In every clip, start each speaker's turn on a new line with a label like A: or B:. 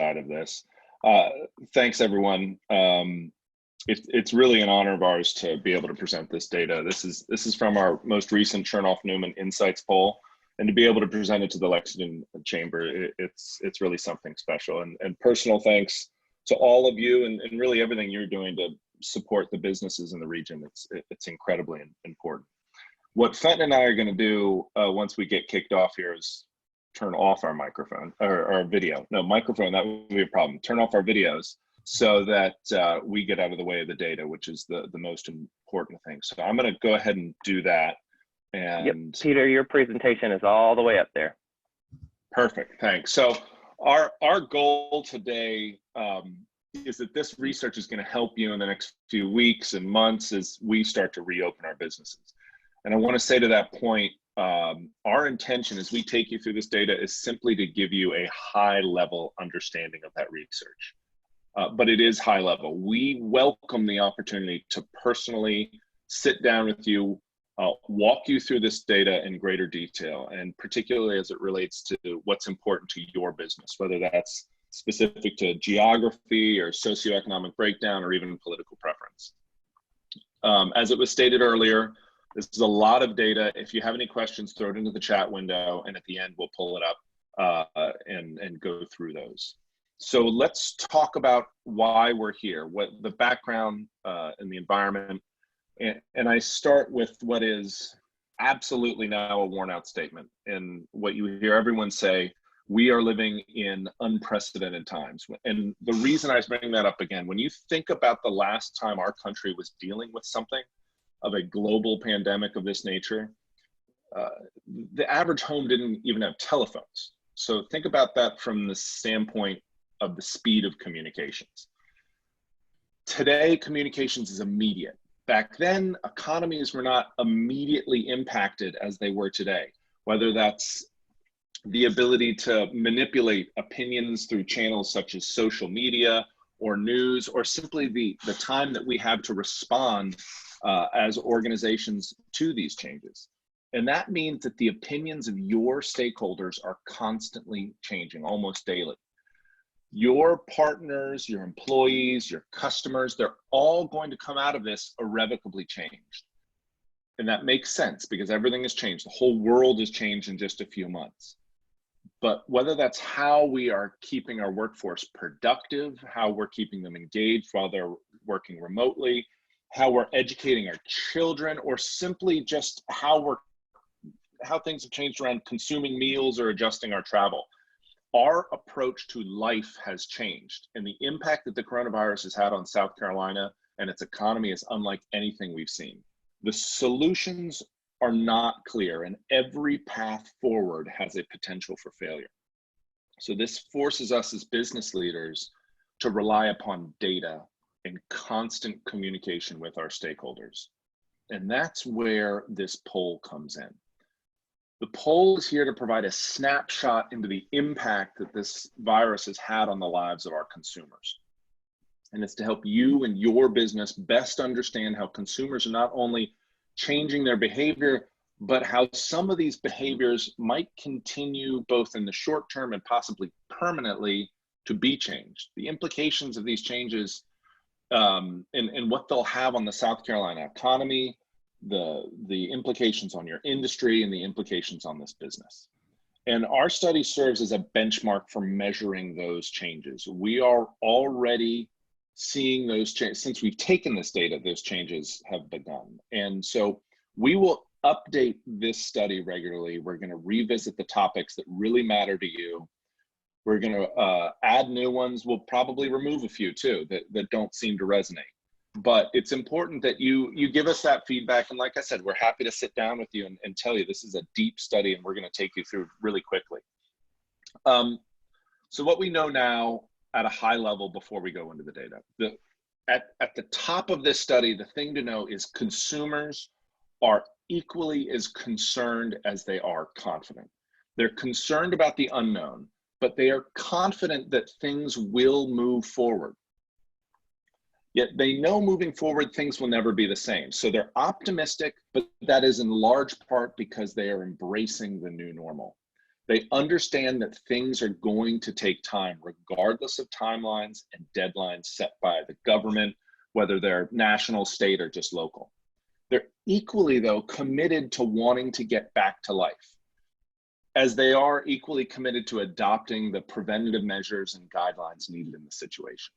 A: side of this. Thanks, everyone. It's really an honor of ours to be able to present this data. This is from our most recent Chernoff-Newman Insights poll, and to be able to present it to the Lexington Chamber, it's really something special. And personal thanks to all of you and really everything you're doing to support the businesses in the region. It's incredibly important. What Fenton and I are going to do once we get kicked off here is turn off our microphone or our video. No, microphone, that would be a problem. Turn off our videos so that we get out of the way of the data, which is the most important thing. So I'm going to go ahead and do that. And
B: yep, Peter, your presentation is all the way up there.
A: Perfect, thanks. So our goal today is that this research is going to help you in the next few weeks and months as we start to reopen our businesses. And I want to say to that point, our intention as we take you through this data is simply to give you a high level understanding of that research. But it is high level. We welcome the opportunity to personally sit down with you, walk you through this data in greater detail, and particularly as it relates to what's important to your business, whether that's specific to geography or socioeconomic breakdown or even political preference. As it was stated earlier, this is a lot of data. If you have any questions, throw it into the chat window, and at the end, we'll pull it up and go through those. So let's talk about why we're here, what the background and the environment. And I start with what is absolutely now a worn out statement, and what you hear everyone say, we are living in unprecedented times. And the reason I bring that up again, when you think about the last time our country was dealing with something of a global pandemic of this nature, the average home didn't even have telephones. So think about that from the standpoint of the speed of communications. Today, communications is immediate. Back then, economies were not immediately impacted as they were today, whether that's the ability to manipulate opinions through channels such as social media or news, or simply the time that we have to respond as organizations to these changes. And that means that the opinions of your stakeholders are constantly changing, almost daily. Your partners, your employees, your customers, they're all going to come out of this irrevocably changed. And that makes sense because everything has changed. The whole world has changed in just a few months. But whether that's how we are keeping our workforce productive, how we're keeping them engaged while they're working remotely, how we're educating our children, or simply just how things have changed around consuming meals or adjusting our travel, our approach to life has changed. And the impact that the coronavirus has had on South Carolina and its economy is unlike anything we've seen. The solutions are not clear, and every path forward has a potential for failure. So this forces us as business leaders to rely upon data and constant communication with our stakeholders. And that's where this poll comes in. The poll is here to provide a snapshot into the impact that this virus has had on the lives of our consumers. And it's to help you and your business best understand how consumers are not only changing their behavior, but how some of these behaviors might continue both in the short term and possibly permanently to be changed. The implications of these changes and what they'll have on the South Carolina economy, the implications on your industry, and the implications on this business. And our study serves as a benchmark for measuring those changes. We are already seeing those changes. Since we've taken this data, those changes have begun. And so we will update this study regularly. We're going to revisit the topics that really matter to you. We're going to add new ones. We'll probably remove a few too that don't seem to resonate. But it's important that you give us that feedback. And like I said, we're happy to sit down with you and tell you this is a deep study, and we're going to take you through really quickly. So what we know now at a high level before we go into the data, at the top of this study, the thing to know is consumers are equally as concerned as they are confident. They're concerned about the unknown, but they are confident that things will move forward. Yet they know moving forward, things will never be the same. So they're optimistic, but that is in large part because they are embracing the new normal. They understand that things are going to take time, regardless of timelines and deadlines set by the government, whether they're national, state, or just local. They're equally, though, committed to wanting to get back to life, as they are equally committed to adopting the preventative measures and guidelines needed in the situation.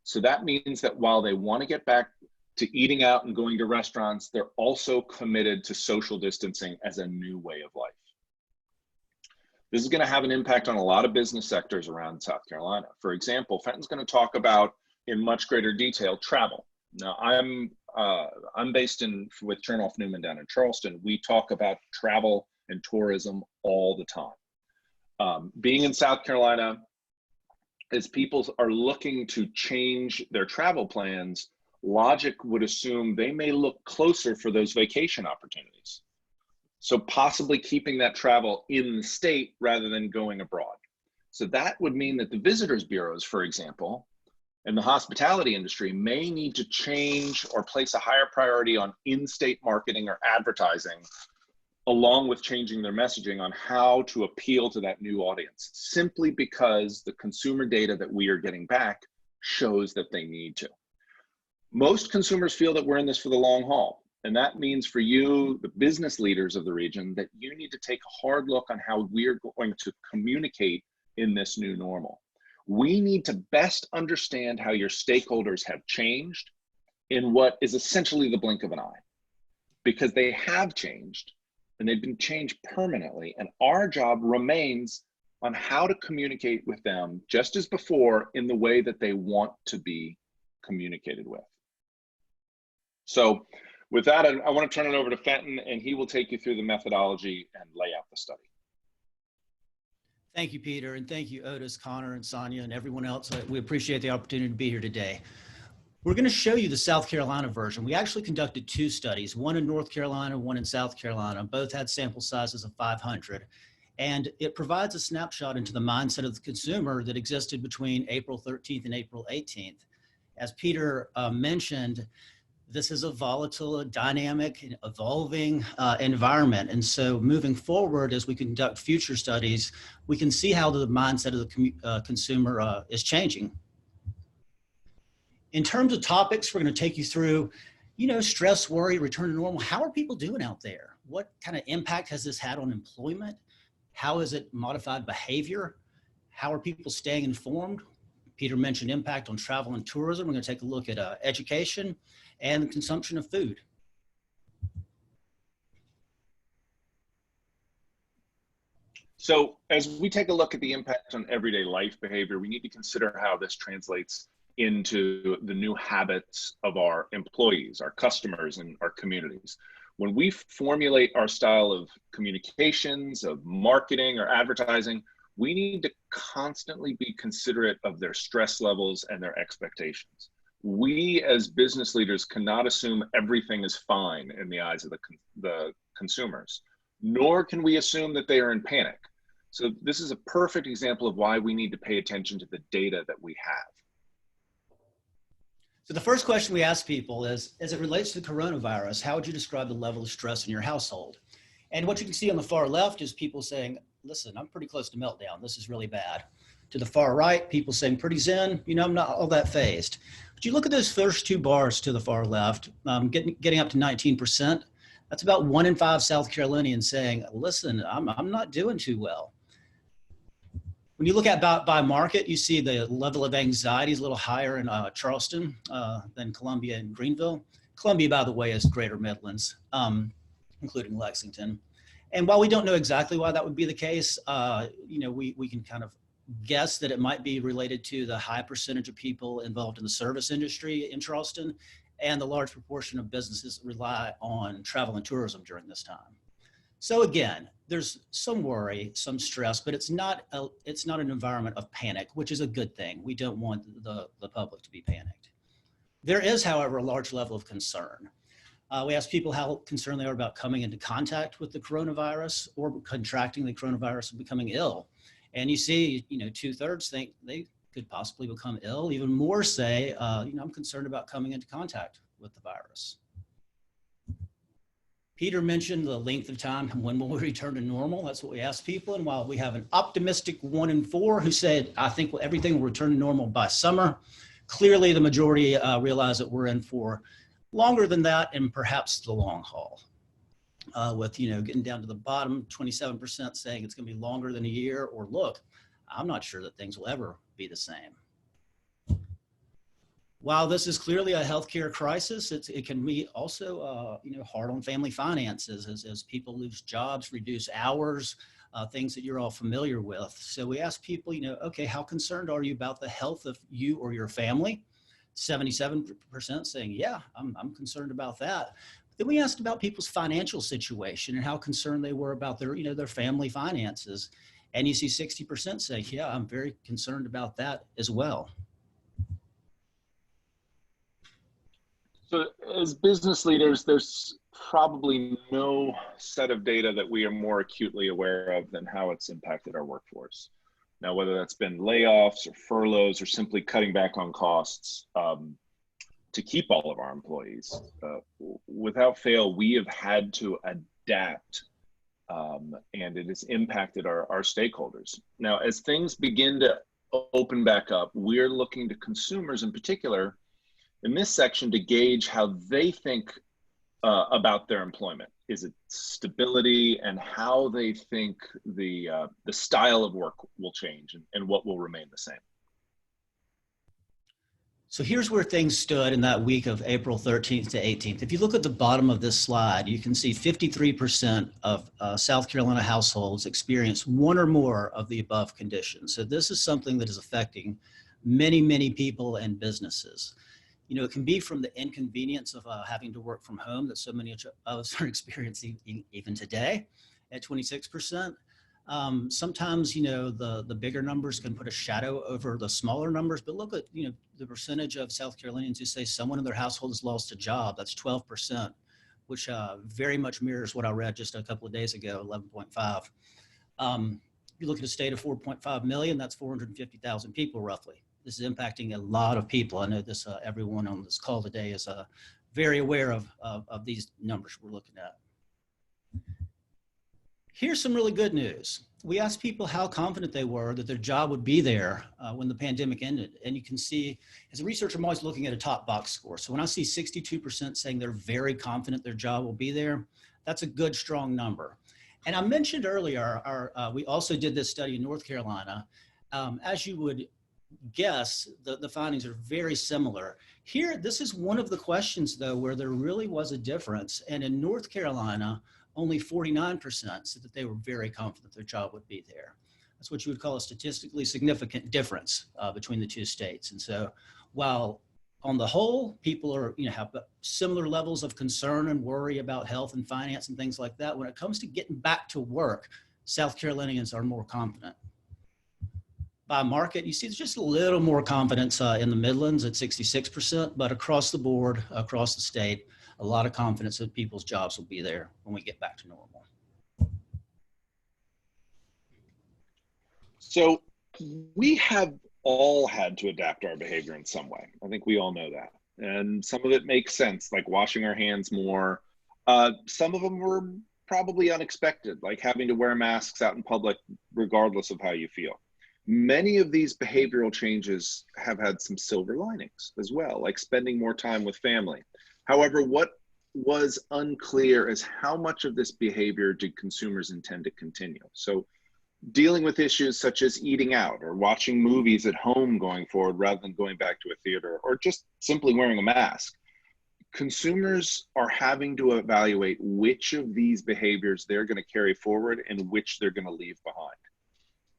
A: So that means that while they want to get back to eating out and going to restaurants, they're also committed to social distancing as a new way of life. This is going to have an impact on a lot of business sectors around South Carolina. For example, Fenton's going to talk about, in much greater detail, travel. Now, I'm based with Chernoff Newman down in Charleston. We talk about travel and tourism all the time. Being in South Carolina, as people are looking to change their travel plans, logic would assume they may look closer for those vacation opportunities. So possibly keeping that travel in the state rather than going abroad. So that would mean that the visitors bureaus, for example, and the hospitality industry may need to change or place a higher priority on in-state marketing or advertising, along with changing their messaging on how to appeal to that new audience, simply because the consumer data that we are getting back shows that they need to. Most consumers feel that we're in this for the long haul. And that means for you, the business leaders of the region, that you need to take a hard look on how we're going to communicate in this new normal. We need to best understand how your stakeholders have changed in what is essentially the blink of an eye, because they have changed and they've been changed permanently. And our job remains on how to communicate with them just as before in the way that they want to be communicated with. So with that, I want to turn it over to Fenton, and he will take you through the methodology and lay out the study.
C: Thank you, Peter, and thank you, Otis, Connor, and Sonia, and everyone else. We appreciate the opportunity to be here today. We're going to show you the South Carolina version. We actually conducted 2 studies, one in North Carolina, one in South Carolina. Both had sample sizes of 500. And it provides a snapshot into the mindset of the consumer that existed between April 13th and April 18th. As Peter mentioned, this is a volatile, dynamic, and evolving environment. And so moving forward, as we conduct future studies, we can see how the mindset of the consumer is changing. In terms of topics, we're going to take you through, stress, worry, return to normal. How are people doing out there? What kind of impact has this had on employment? How has it modified behavior? How are people staying informed? Peter mentioned impact on travel and tourism. We're going to take a look at education and the consumption of food.
A: So as we take a look at the impact on everyday life behavior, we need to consider how this translates into the new habits of our employees, our customers, and our communities. When we formulate our style of communications, of marketing or advertising, we need to constantly be considerate of their stress levels and their expectations. We as business leaders cannot assume everything is fine in the eyes of the consumers, nor can we assume that they are in panic. So this is a perfect example of why we need to pay attention to the data that we have.
C: So the first question we ask people is, as it relates to the coronavirus, how would you describe the level of stress in your household? And what you can see on the far left is people saying, listen, I'm pretty close to meltdown. This is really bad. To the far right, people saying pretty zen, I'm not all that phased. But you look at those first 2 bars to the far left, getting up to 19%. That's about 1 in 5 South Carolinians saying, listen, I'm not doing too well. When you look at by market, you see the level of anxiety is a little higher in Charleston than Columbia and Greenville. Columbia, by the way, is Greater Midlands, including Lexington. And while we don't know exactly why that would be the case, we can kind of guess that it might be related to the high percentage of people involved in the service industry in Charleston and the large proportion of businesses that rely on travel and tourism during this time. So again, there's some worry, some stress, but it's not an environment of panic, which is a good thing. We don't want the public to be panicked. There is, however, a large level of concern. We ask people how concerned they are about coming into contact with the coronavirus or contracting the coronavirus and becoming ill. And you see, 2/3 think they could possibly become ill. Even more say, I'm concerned about coming into contact with the virus. Peter mentioned the length of time, when will we return to normal? That's what we asked people. And while we have an optimistic 1 in 4 who said, I think everything will return to normal by summer, clearly the majority realize that we're in for longer than that and perhaps the long haul. With, getting down to the bottom, 27% saying it's going to be longer than a year, or look, I'm not sure that things will ever be the same. While this is clearly a healthcare crisis, it can be also, hard on family finances as people lose jobs, reduce hours, things that you're all familiar with. So we ask people, okay, how concerned are you about the health of you or your family? 77% saying, yeah, I'm concerned about that. Then we asked about people's financial situation and how concerned they were about their family finances. And you see 60% say, yeah, I'm very concerned about that as well.
A: So as business leaders, there's probably no set of data that we are more acutely aware of than how it's impacted our workforce. Now, whether that's been layoffs or furloughs or simply cutting back on costs to keep all of our employees, without fail, we have had to adapt, and it has impacted our stakeholders. Now, as things begin to open back up, we're looking to consumers in particular in this section to gauge how they think about their employment. Is it stability, and how they think the style of work will change and what will remain the same.
C: So here's where things stood in that week of April 13th to 18th. If you look at the bottom of this slide, you can see 53% of South Carolina households experience one or more of the above conditions. So this is something that is affecting many, many people and businesses. It can be from the inconvenience of having to work from home that so many of us are experiencing even today at 26%. Sometimes, the bigger numbers can put a shadow over the smaller numbers, but look at, the percentage of South Carolinians who say someone in their household has lost a job. That's 12%, which very much mirrors what I read just a couple of days ago, 11.5. You look at a state of 4.5 million, that's 450,000 people roughly. This is impacting a lot of people. I know this, everyone on this call today is very aware of these numbers we're looking at. Here's some really good news. We asked people how confident they were that their job would be there when the pandemic ended. And you can see, as a researcher, I'm always looking at a top box score. So when I see 62% saying they're very confident their job will be there, that's a good, strong number. And I mentioned earlier, we also did this study in North Carolina. As you would guess, the findings are very similar. Here, this is one of the questions, though, where there really was a difference. And in North Carolina, only 49% said that they were very confident their job would be there. That's what you would call a statistically significant difference between the two states. And so while on the whole, people are, have similar levels of concern and worry about health and finance and things like that, when it comes to getting back to work, South Carolinians are more confident. By market, you see there's just a little more confidence in the Midlands at 66%, but across the board, across the state, a lot of confidence that people's jobs will be there when we get back to normal.
A: So we have all had to adapt our behavior in some way. I think we all know that. And some of it makes sense, like washing our hands more. Some of them were probably unexpected, like having to wear masks out in public, regardless of how you feel. Many of these behavioral changes have had some silver linings as well, like spending more time with family. However, what was unclear is how much of this behavior did consumers intend to continue. So dealing with issues such as eating out or watching movies at home going forward rather than going back to a theater, or just simply wearing a mask, consumers are having to evaluate which of these behaviors they're going to carry forward and which they're going to leave behind.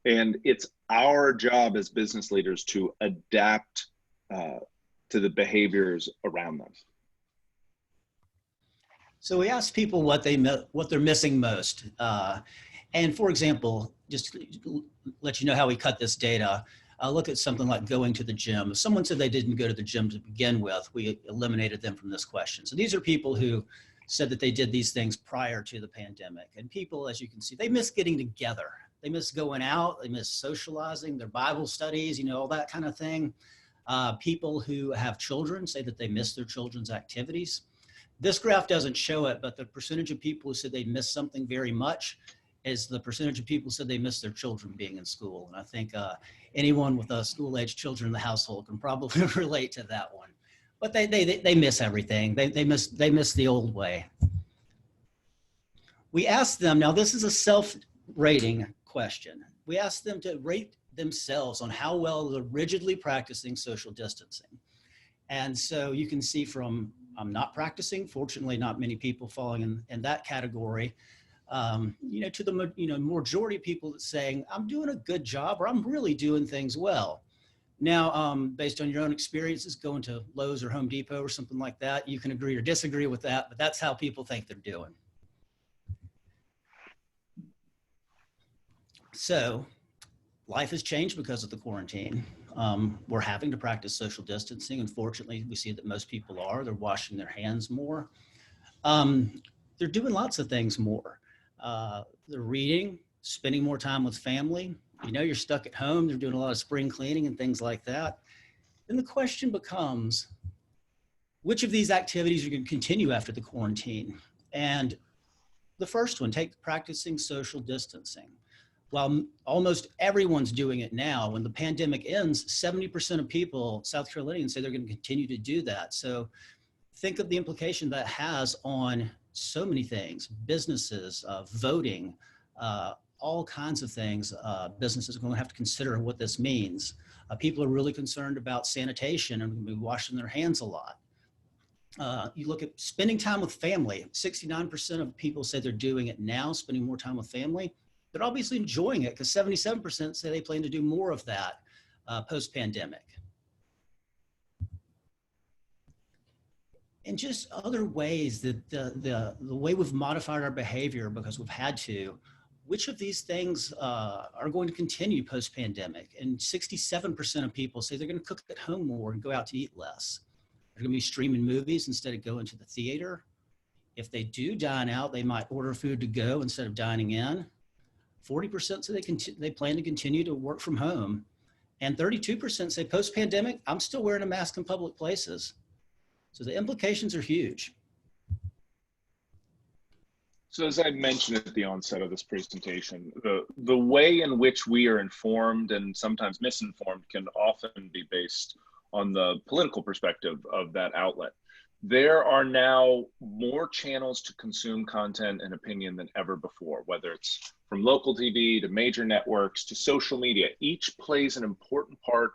A: And it's our job as business leaders to adapt to the behaviors around them.
C: So we asked people what they're missing most. And for example, just to let you know how we cut this data, look at something like going to the gym. If someone said they didn't go to the gym to begin with, we eliminated them from this question. So these are people who said that they did these things prior to the pandemic. And people, as you can see, they miss getting together. They miss going out, they miss socializing, their Bible studies, all that kind of thing. People who have children say that they miss their children's activities. This graph doesn't show it, but the percentage of people who said they missed something very much is the percentage of people who said they missed their children being in school. And I think anyone with school-age children in the household can probably relate to that one. But they miss everything. They miss the old way. We asked them, now this is a self-rating question. We asked them to rate themselves on how well they're rigidly practicing social distancing. And so you can see from I'm not practicing, fortunately not many people falling in that category, to the majority of people that's saying I'm doing a good job or I'm really doing things well. Now, based on your own experiences going to Lowe's or Home Depot or something like that, you can agree or disagree with that, but that's how people think they're doing. So life has changed because of the quarantine. We're having to practice social distancing. Unfortunately, we see that most people are. They're washing their hands more. They're doing lots of things more. They're reading, spending more time with family. You're stuck at home. They're doing a lot of spring cleaning and things like that. Then the question becomes, which of these activities are going to continue after the quarantine? And the first one, take practicing social distancing. While almost everyone's doing it now, when the pandemic ends, 70% of people, South Carolinians, say they're going to continue to do that. So think of the implication that has on so many things, businesses, voting, all kinds of things. Businesses are going to have to consider what this means. People are really concerned about sanitation and going to be washing their hands a lot. You look at spending time with family. 69% of people say they're doing it now, spending more time with family. They're obviously enjoying it because 77% say they plan to do more of that post-pandemic. And just other ways that the way we've modified our behavior because we've had to, which of these things are going to continue post-pandemic? And 67% of people say they're going to cook at home more and go out to eat less. They're going to be streaming movies instead of going to the theater. If they do dine out, they might order food to go instead of dining in. 40% say they plan to continue to work from home. And 32% say post-pandemic, I'm still wearing a mask in public places. So the implications are huge.
A: So as I mentioned at the onset of this presentation, the way in which we are informed and sometimes misinformed can often be based on the political perspective of that outlet. There are now more channels to consume content and opinion than ever before, whether it's from local TV to major networks to social media. Each plays an important part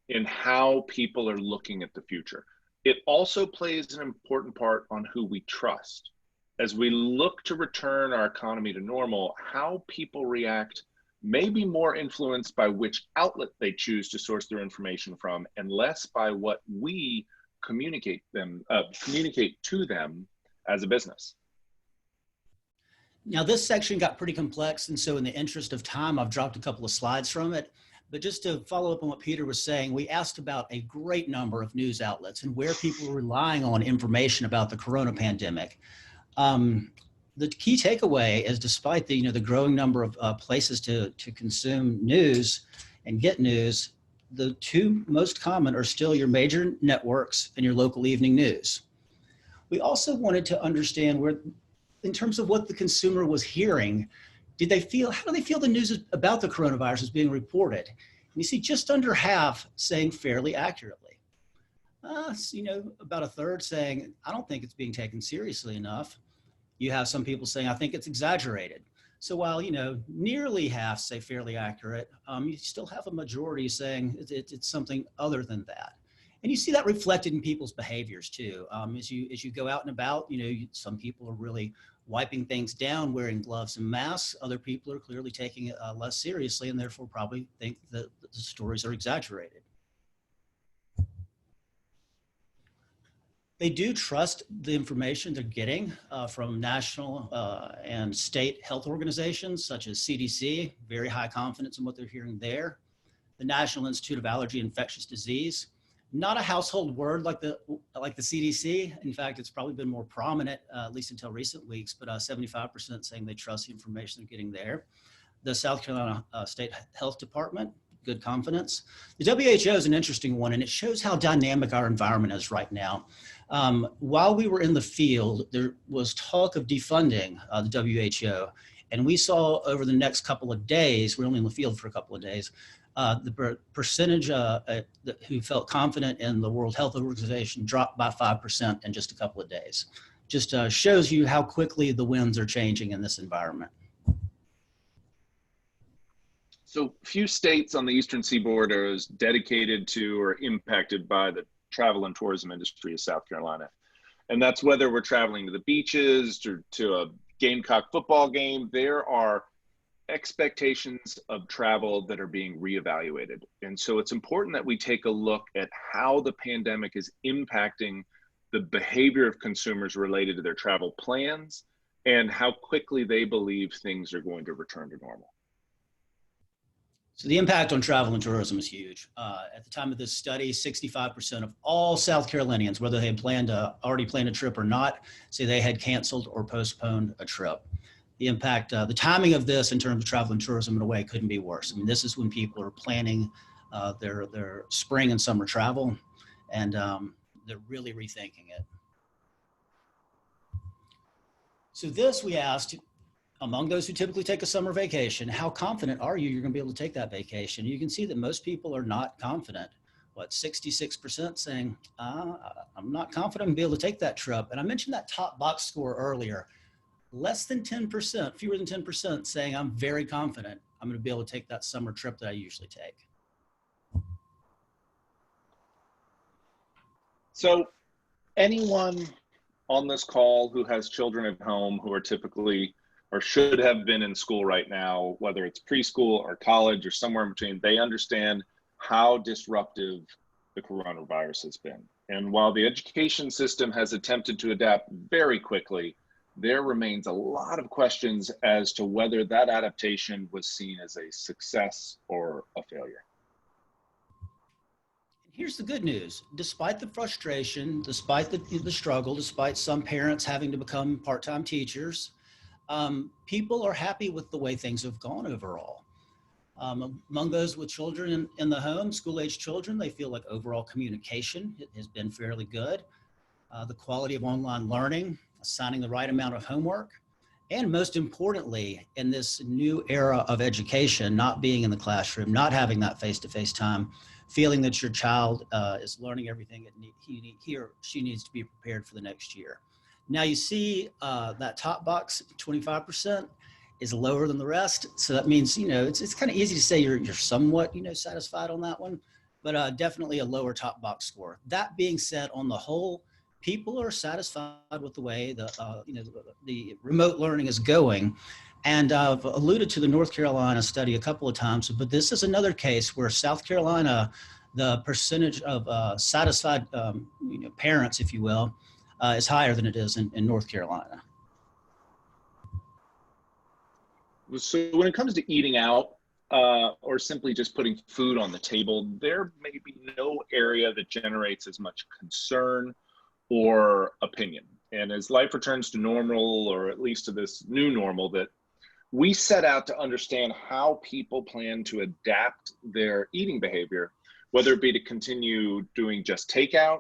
A: in how people are looking at the future. It also plays an important part on who we trust. As we look to return our economy to normal, how people react may be more influenced by which outlet they choose to source their information from and less by what we communicate to them as a business.
C: Now this section got pretty complex, and so in the interest of time, I've dropped a couple of slides from it. But just to follow up on what Peter was saying, we asked about a great number of news outlets and where people are relying on information about the corona pandemic. The key takeaway is despite the growing number of places to consume news and get news, the two most common are still your major networks and your local evening news. We also wanted to understand where, in terms of what the consumer was hearing, how do they feel the news about the coronavirus is being reported? And you see just under half saying fairly accurately. About a third saying, I don't think it's being taken seriously enough. You have some people saying, I think it's exaggerated. So while, nearly half say fairly accurate, you still have a majority saying it's something other than that. And you see that reflected in people's behaviors too. As you go out and about, some people are really wiping things down, wearing gloves and masks. Other people are clearly taking it less seriously and therefore probably think that the stories are exaggerated. They do trust the information they're getting from national and state health organizations such as CDC, very high confidence in what they're hearing there. The National Institute of Allergy and Infectious Disease, not a household word like the CDC. In fact, it's probably been more prominent, at least until recent weeks, but 75% saying they trust the information they're getting there. The South Carolina State Health Department, good confidence. The WHO is an interesting one, and it shows how dynamic our environment is right now. While we were in the field, there was talk of defunding the WHO. And we saw over the next couple of days, we're only in the field for a couple of days, the percentage who felt confident in the World Health Organization dropped by 5% in just a couple of days. Just shows you how quickly the winds are changing in this environment.
A: So few states on the Eastern Seaboard are as dedicated to or impacted by the travel and tourism industry as South Carolina. And that's whether we're traveling to the beaches, to a Gamecock football game. There are expectations of travel that are being reevaluated. And so it's important that we take a look at how the pandemic is impacting the behavior of consumers related to their travel plans and how quickly they believe things are going to return to normal.
C: So the impact on travel and tourism is huge. At the time of this study, 65% of all South Carolinians, whether they had already planned a trip or not, say they had canceled or postponed a trip. The impact, the timing of this in terms of travel and tourism in a way couldn't be worse. I mean, this is when people are planning their spring and summer travel, and they're really rethinking it. So this we asked, among those who typically take a summer vacation, how confident are you're going to be able to take that vacation? You can see that most people are not confident. What, 66% saying, I'm not confident I'm going to be able to take that trip. And I mentioned that top box score earlier. Less than 10%, fewer than 10% saying, I'm very confident I'm going to be able to take that summer trip that I usually take.
A: So anyone on this call who has children at home who are typically or should have been in school right now, whether it's preschool or college or somewhere in between, they understand how disruptive the coronavirus has been. And while the education system has attempted to adapt very quickly, there remains a lot of questions as to whether that adaptation was seen as a success or a failure.
C: Here's the good news. Despite the frustration, despite the struggle, despite some parents having to become part-time teachers, people are happy with the way things have gone overall. Among those with children in the home, school-age children, they feel like overall communication has been fairly good. The quality of online learning, assigning the right amount of homework, and most importantly, in this new era of education, not being in the classroom, not having that face-to-face time, feeling that your child is learning everything he or she needs to be prepared for the next year. Now you see that top box, 25%, is lower than the rest. So that means, it's kind of easy to say you're somewhat, satisfied on that one, but definitely a lower top box score. That being said, on the whole, people are satisfied with the way the remote learning is going. And I've alluded to the North Carolina study a couple of times, but this is another case where South Carolina, the percentage of satisfied parents, if you will, is higher than it is in North Carolina.
A: So when it comes to eating out or simply just putting food on the table, there may be no area that generates as much concern or opinion. And as life returns to normal, or at least to this new normal, that we set out to understand how people plan to adapt their eating behavior, whether it be to continue doing just takeout,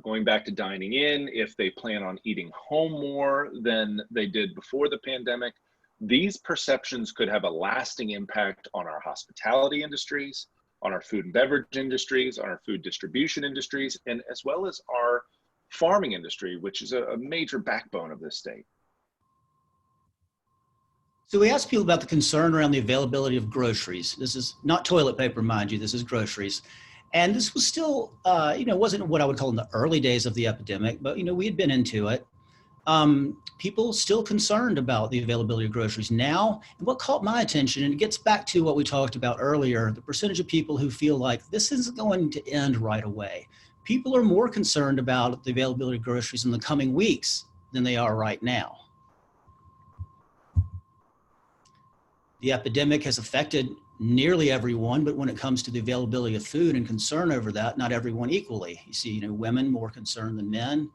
A: going back to dining in, if they plan on eating home more than they did before the pandemic. These perceptions could have a lasting impact on our hospitality industries, on our food and beverage industries, on our food distribution industries, and as well as our farming industry, which is a major backbone of this state.
C: So we asked people about the concern around the availability of groceries. This is not toilet paper, mind you, this is groceries. And this was still, wasn't what I would call in the early days of the epidemic, but, we had been into it. People still concerned about the availability of groceries now. And what caught my attention, and it gets back to what we talked about earlier, the percentage of people who feel like this isn't going to end right away. People are more concerned about the availability of groceries in the coming weeks than they are right now. The epidemic has affected nearly everyone, but when it comes to the availability of food and concern over that, not everyone equally. You see, women more concerned than men,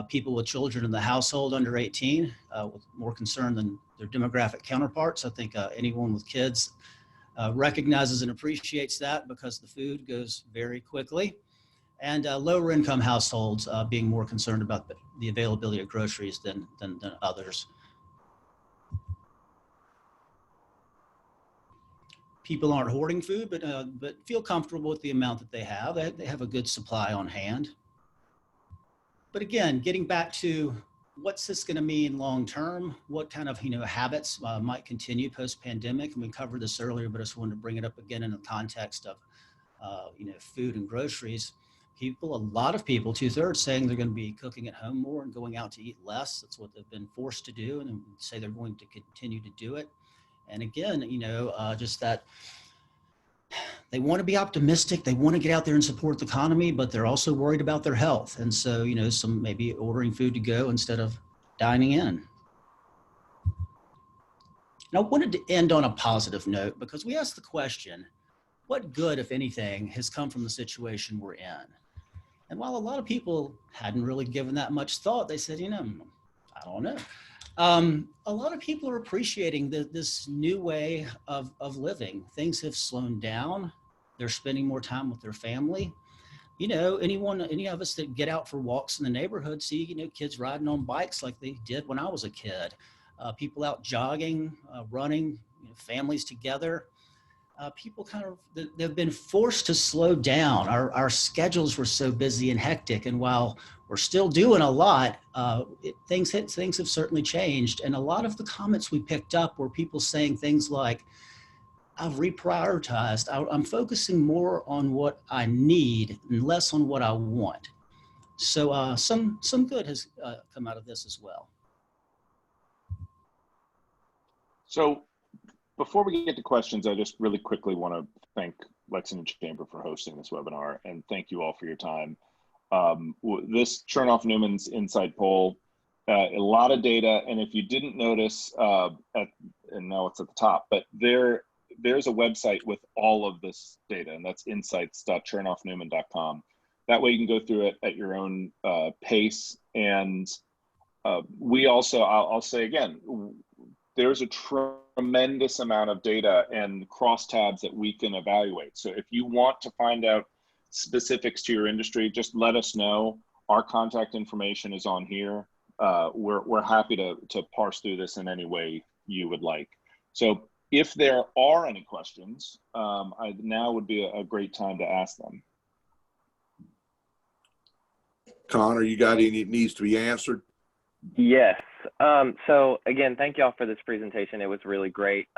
C: people with children in the household under 18 with more concern than their demographic counterparts. I think anyone with kids recognizes and appreciates that because the food goes very quickly. and lower income households being more concerned about the availability of groceries than others. People aren't hoarding food, but feel comfortable with the amount that they have. They have a good supply on hand. But again, getting back to what's this going to mean long term? What kind of habits might continue post pandemic? And we covered this earlier, but I just wanted to bring it up again in the context of food and groceries. A lot of people, 2/3, saying they're going to be cooking at home more and going out to eat less. That's what they've been forced to do, and say they're going to continue to do it. And again, just that they want to be optimistic. They want to get out there and support the economy, but they're also worried about their health. And so, some maybe ordering food to go instead of dining in. And I wanted to end on a positive note because we asked the question, what good, if anything, has come from the situation we're in? And while a lot of people hadn't really given that much thought, they said, I don't know. A lot of people are appreciating this new way of living. Things have slowed down. They're spending more time with their family. Any of us that get out for walks in the neighborhood see, kids riding on bikes like they did when I was a kid. People out jogging, running, families together. People they've been forced to slow down. Our schedules were so busy and hectic. And while we're still doing a lot, things have certainly changed. And a lot of the comments we picked up were people saying things like, I've reprioritized. I'm focusing more on what I need and less on what I want. So some good has come out of this as well.
A: So before we get to questions, I just really quickly want to thank Lexington Chamber for hosting this webinar, and thank you all for your time. This Chernoff-Newman's Insight Poll, a lot of data, and if you didn't notice, and now it's at the top, but there's a website with all of this data, and that's insights.chernoffnewman.com. That way you can go through it at your own pace. And we also, I'll say again, there's a tremendous amount of data and crosstabs that we can evaluate. So if you want to find out specifics to your industry, just let us know. Our contact information is on here. We're happy to parse through this in any way you would like. So if there are any questions, now would be a great time to ask them.
D: Connor, you got any that needs to be answered?
B: Yes. So again, thank y'all for this presentation. It was really great.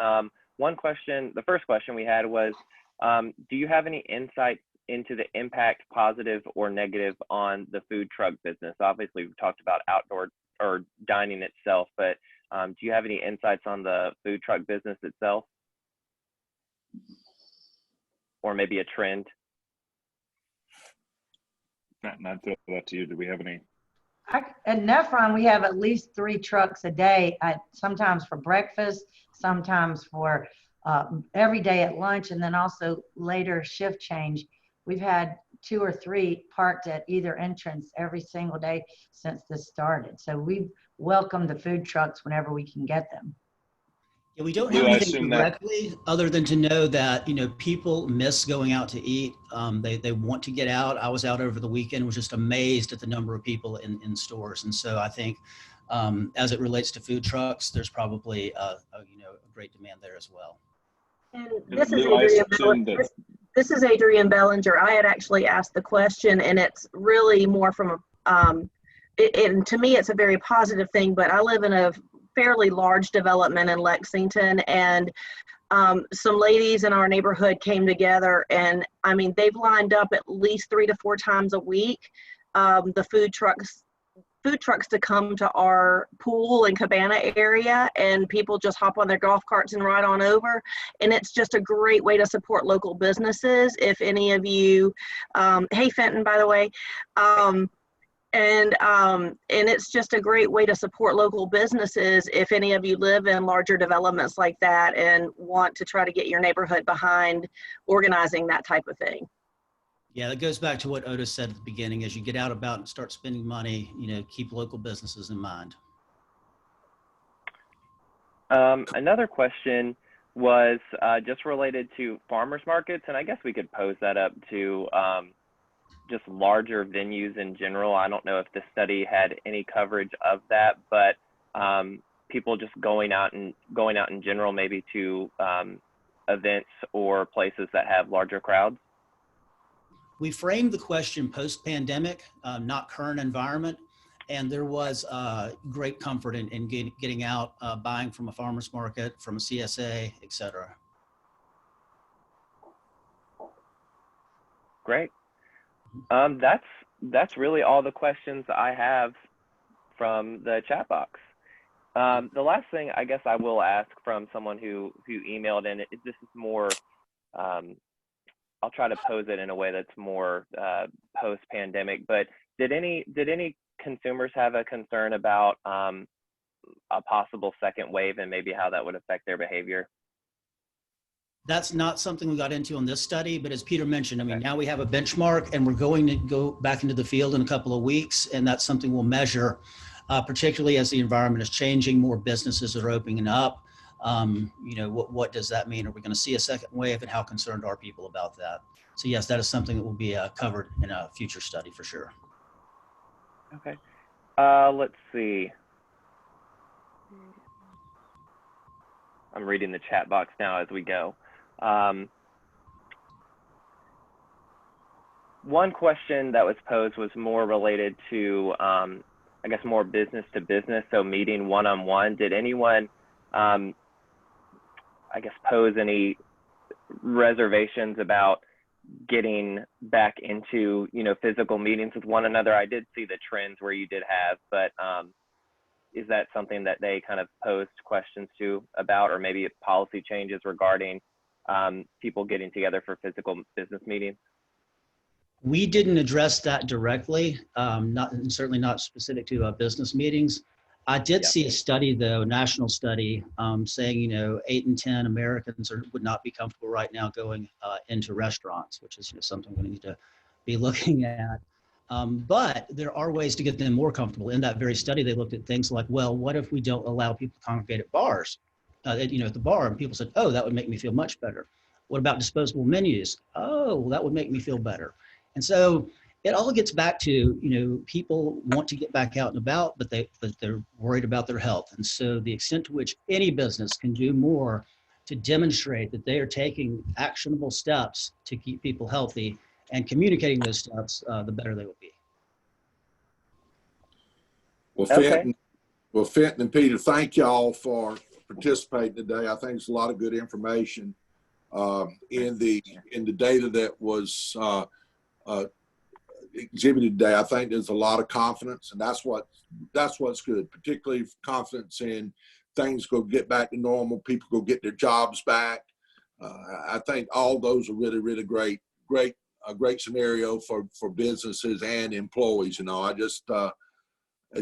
B: One question, the first question we had was, do you have any insight into the impact, positive or negative, on the food truck business? Obviously, we've talked about outdoor or dining itself, but do you have any insights on the food truck business itself? Or maybe a trend?
A: Not throw that to you. Do we have any?
E: At Nephron, we have at least 3 trucks a day, sometimes for breakfast, sometimes for every day at lunch, and then also later shift change. We've had 2 or 3 parked at either entrance every single day since this started. So we welcome the food trucks whenever we can get them.
C: Yeah, we don't have anything directly other than to know that, people miss going out to eat. They want to get out. I was out over the weekend, was just amazed at the number of people in stores. And so I think as it relates to food trucks, there's probably a great demand there as well.
F: And this is Adrienne. This is Adrienne Bellinger. I had actually asked the question, and it's really more from and to me, it's a very positive thing, but I live in a fairly large development in Lexington, and some ladies in our neighborhood came together, and I mean, they've lined up at least 3 to 4 times a week, the food trucks to come to our pool and cabana area, and people just hop on their golf carts and ride on over. And it's just a great way to support local businesses. If any of you, hey Fenton, by the way, and it's just a great way to support local businesses if any of you live in larger developments like that and want to try to get your neighborhood behind organizing that type of thing.
C: Yeah, that goes back to what Otis said at the beginning. As you get out about and start spending money, keep local businesses in mind.
B: Another question was just related to farmers markets, and I guess we could pose that up to just larger venues in general. I don't know if the study had any coverage of that, but people just going out in general, maybe to events or places that have larger crowds.
C: We framed the question post-pandemic, not current environment. And there was great comfort in getting out, buying from a farmer's market, from a CSA, et cetera.
B: Great. That's really all the questions I have from the chat box. The last thing I guess I will ask from someone who emailed in, this is more, I'll try to pose it in a way that's more post-pandemic, but did any consumers have a concern about a possible second wave and maybe how that would affect their behavior?
C: That's not something we got into on this study, but as Peter mentioned, I mean, now we have a benchmark and we're going to go back into the field in a couple of weeks, and that's something we'll measure, particularly as the environment is changing, more businesses are opening up. You know, what does that mean? Are we going to see a second wave, and how concerned are people about that? So yes, that is something that will be covered in a future study for sure.
B: Okay. Let's see. I'm reading the chat box now as we go. One question that was posed was more related to, I guess, more business to business, so meeting one-on-one. Did anyone, I guess, pose any reservations about getting back into, you know, physical meetings with one another? I did see the trends where you did have, but is that something that they kind of posed questions to about, or maybe policy changes regarding people getting together for physical business meetings?
C: We didn't address that directly, certainly not specific to business meetings. I did see a study, though, a national study, saying, you know, 8 in 10 Americans would not be comfortable right now going into restaurants, which is, you know, something we need to be looking at. But there are ways to get them more comfortable. In that very study, they looked at things like, well, what if we don't allow people to congregate at bars, you know, at the bar? And people said, oh, that would make me feel much better. What about disposable menus? Oh, well, that would make me feel better. And so it all gets back to, you know, people want to get back out and about, but they're worried about their health. And so the extent to which any business can do more to demonstrate that they are taking actionable steps to keep people healthy and communicating those steps, the better they will be.
D: Well,
B: Okay.
D: Fenton and Peter, thank y'all for participating today. I think it's a lot of good information in the data that was exhibited today. I think there's a lot of confidence, and that's what's good, particularly confidence in things go get back to normal, people go get their jobs back. I think all those are really, really great scenario for businesses and employees. You know, it's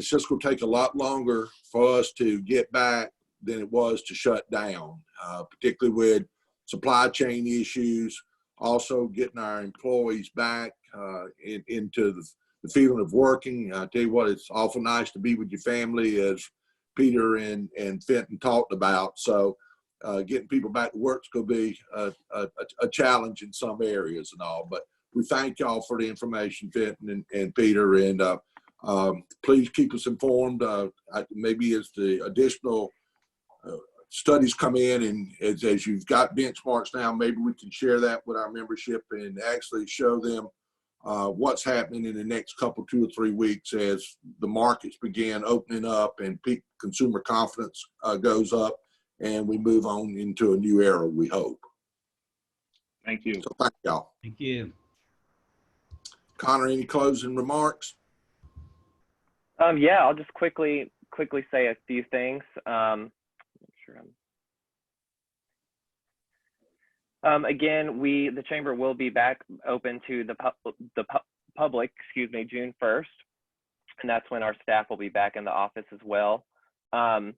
D: just going to take a lot longer for us to get back than it was to shut down, particularly with supply chain issues, also getting our employees back into the feeling of working. I tell you what, it's awful nice to be with your family, as Peter and Fenton talked about. So getting people back to work is going to be a challenge in some areas and all. But we thank y'all for the information, Fenton and Peter, and please keep us informed. Maybe as the additional studies come in, and as you've got benchmarks now, maybe we can share that with our membership and actually show them what's happening in the next couple, 2 or 3 weeks as the markets begin opening up and consumer confidence goes up, and we move on into a new era, we hope.
A: Thank you.
D: So thank y'all.
C: Thank you.
B: Connor, any closing remarks? Yeah, I'll just quickly say a few things. Again, the chamber will be back open to the public, June 1st, and that's when our staff will be back in the office as well. And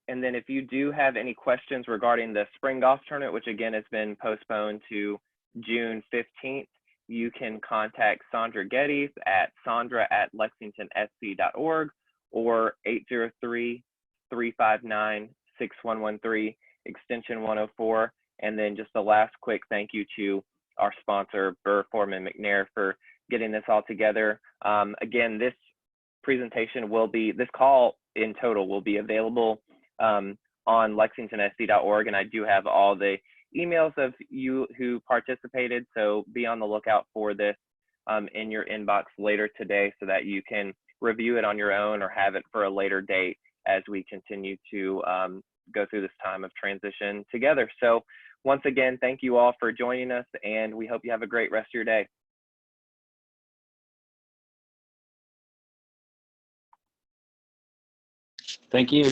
B: then if you do have any questions regarding the spring golf tournament, which again has been postponed to June 15th, you can contact Sandra Geddes at sandra@lexingtonsc.org or 803-359-6113, extension 104. And then just the last quick thank you to our sponsor, Burr, Foreman, McNair, for getting this all together. Again, this presentation will be, this call in total will be available on lexingtonsc.org, and I do have all the emails of you who participated, so be on the lookout for this in your inbox later today so that you can review it on your own or have it for a later date as we continue to go through this time of transition together. So once again, thank you all for joining us, and we hope you have a great rest of your day.
G: Thank you.